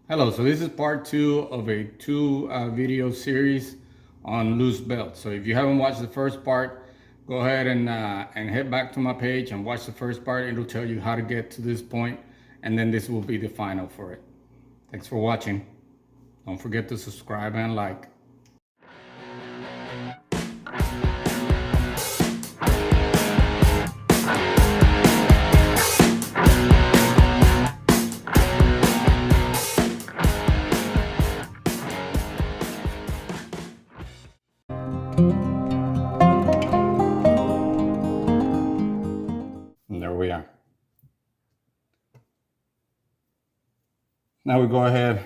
Hello, so this is part two of a two video series on loose belts. So if you haven't watched the first part, go ahead and head back to my page and watch the first part. It'll tell you how to get to this point, and then this will be the final for it. Thanks for watching. Don't forget to subscribe and like. And there we are. Now we go ahead,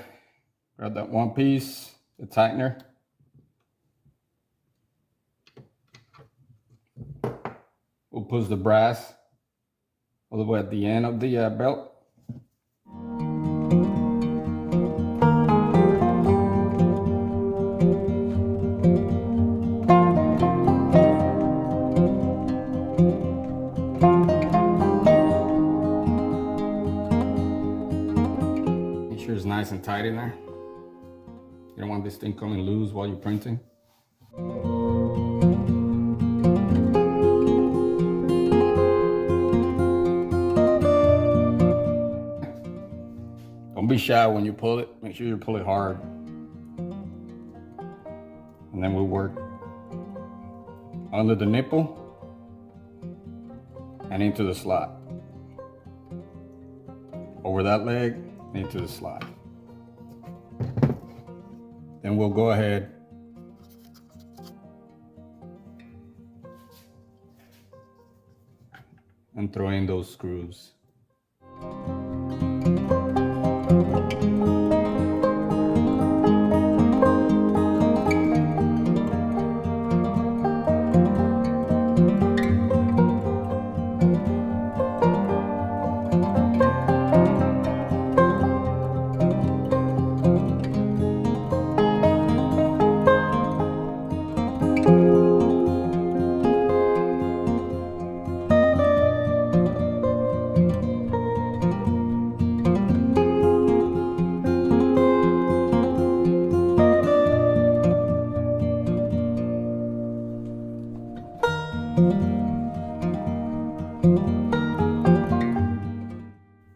grab that one piece, the tightener. We'll push the brass all the way at the end of the belt. Make sure it's nice and tight in there. You don't want this thing coming loose while you're printing. Don't be shy when you pull it. Make sure you pull it hard. And then we'll work under the nipple and into the slot. Over that leg, into the slot. Then we'll go ahead and throw in those screws.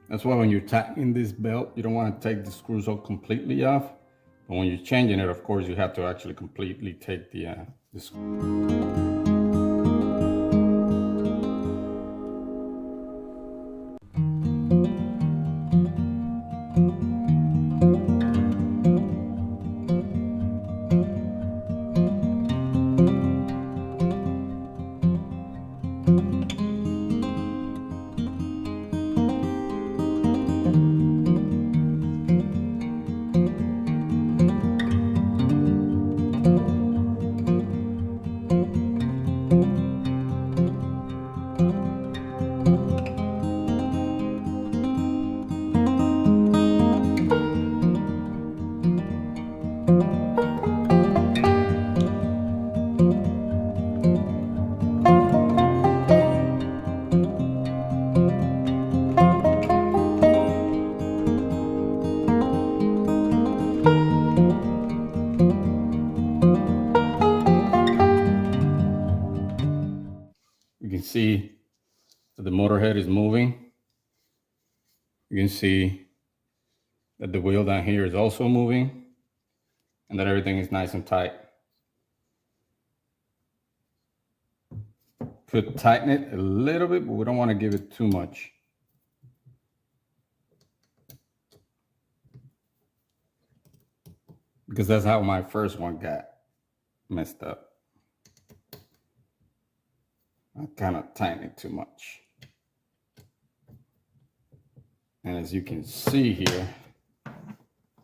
That's why when you're tightening this belt, you don't want to take the screws all completely off. But when you're changing it, of course, you have to actually completely take the screw. You can see that the motor head is moving. You can see that the wheel down here is also moving and that everything is nice and tight. Could tighten it a little bit, but we don't want to give it too much. Because that's how my first one got messed up. I kind of tightened it too much. And as you can see here,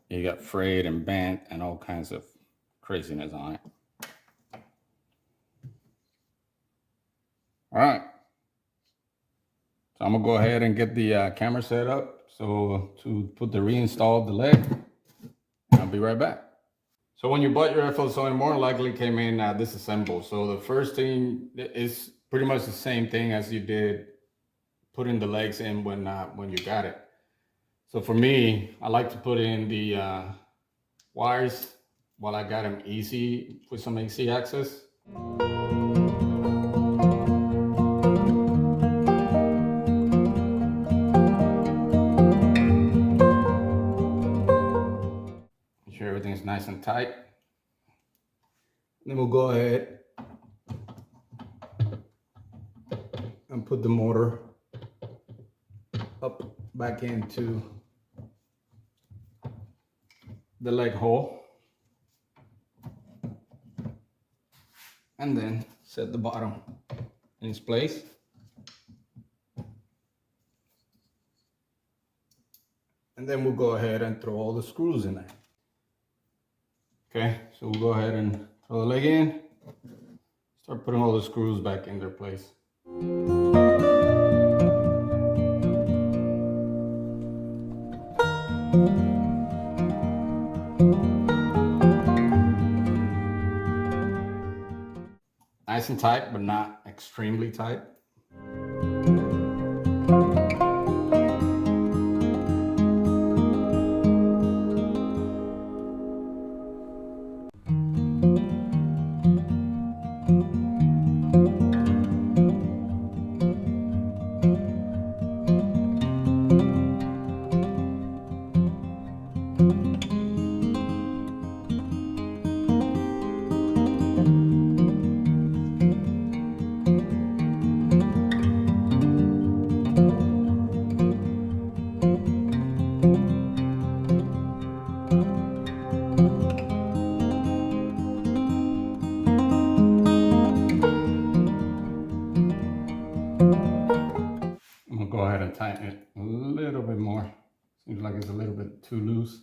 you got frayed and bent and all kinds of craziness on it. All right. So I'm gonna go ahead and get the camera set up so to put the reinstall of the leg. And I'll be right back. So when you bought your FLSUN, more likely came in disassembled. So the first thing is pretty much the same thing as you did putting the legs in when you got it. So for me, I like to put in the wires while I got them easy with some AC access. Make sure everything's nice and tight. Then we'll go ahead and put the motor up back into the leg hole, and then set the bottom in its place. And then we'll go ahead and throw all the screws in there. Okay, so we'll go ahead and throw the leg in, start putting all the screws back in their place. Nice and tight, but not extremely tight. Go ahead and tighten it a little bit more. Seems like it's a little bit too loose.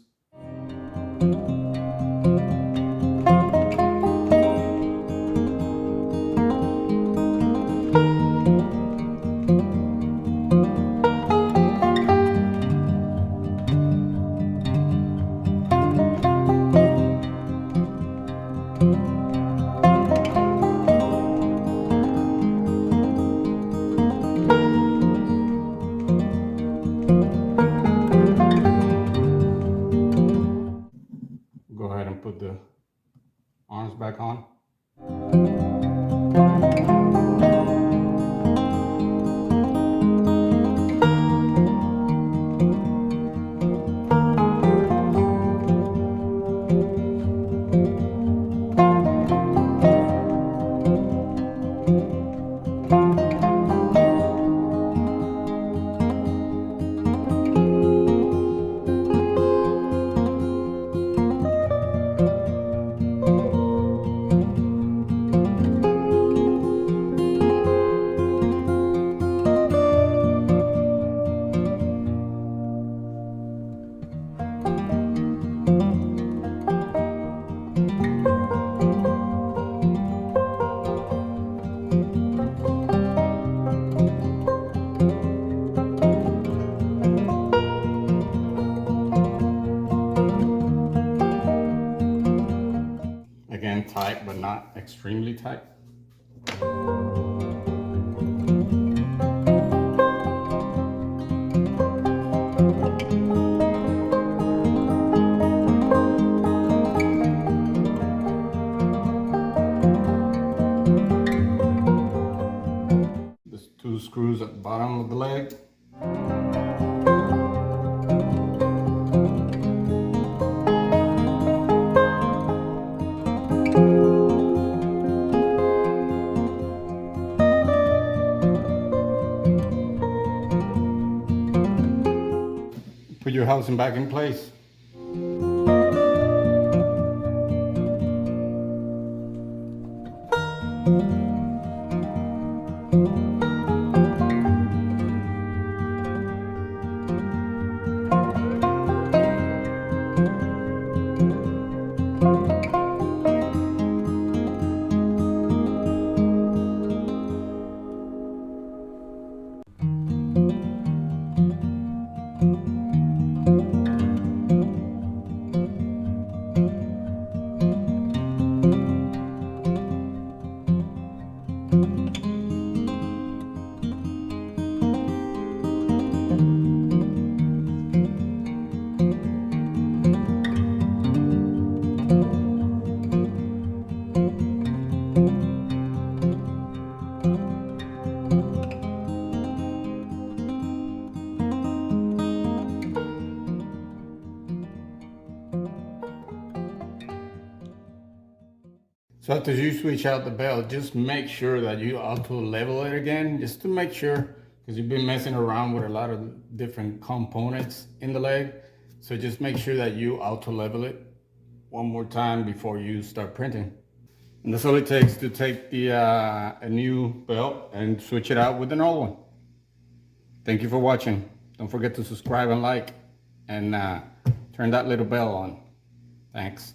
Go ahead and put the arms back on. Again, tight, but not extremely tight. There's two screws at the bottom of the leg. Put your housing back in place. So after you switch out the belt, just make sure that you auto level it again, just to make sure, because you've been messing around with a lot of different components in the leg. So just make sure that you auto level it one more time before you start printing. And that's all it takes to take the a new belt and switch it out with an old one. Thank you for watching. Don't forget to subscribe and like, and turn that little bell on. Thanks.